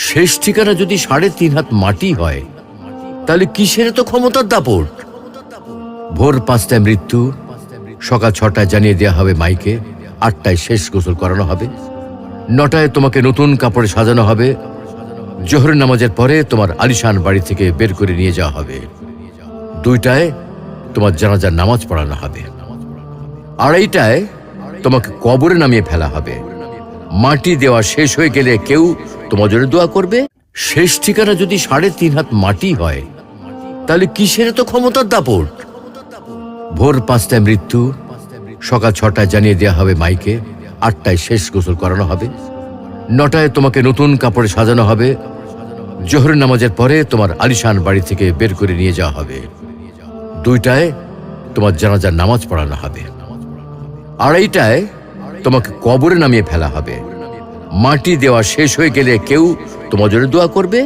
শেষ ঠিকানা যদি ৩.৫ হাত মাটি হয় তাহলে কিসের তো ক্ষমতার দাপট। ভোর ৫টায় মৃত্যু, সকাল ৬টায় জানিয়ে দেওয়া হবে মাইকে, ৮টায় শেষ গোসল করানো হবে, ৯টায় তোমাকে নতুন কাপড়ে সাজানো হবে, জোহরের নামাজের পরে তোমার আলিশান বাড়ি থেকে বের করে নিয়ে যাওয়া হবে, ২টায় তোমার জানাজার নামাজ পড়ানো হবে, ২:৩০টায় তোমাকে কবরে নামিয়ে ফেলা হবে। মাটি দেওয়া শেষ হয়ে গেলে কেউ তোমার জন্য দোয়া করবে। শেষ ঠিকানা যদি ৩.৫ হাত মাটি হয় তাহলে কিসের তো ক্ষমতার দাপট। ভোর ৫টায় মৃত্যু, সকাল ৬টায় জানিয়ে দেওয়া হবে মাইকে, ৮টায় শেষ গোসল করানো হবে, ৯টায় তোমাকে নতুন কাপড়ে সাজানো হবে, জোহরের নামাজের পরে তোমার আলিশান বাড়ি থেকে বের করে নিয়ে যাওয়া হবে, ২টায় তোমার জানাজার নামাজ পড়ানো হবে, ২:৩০টায় তোমাকে কবরে নামিয়ে ফেলা হবে। মাটি দেওয়া শেষ হয়ে গেলে কেউ তোমার জন্য দোয়া করবে।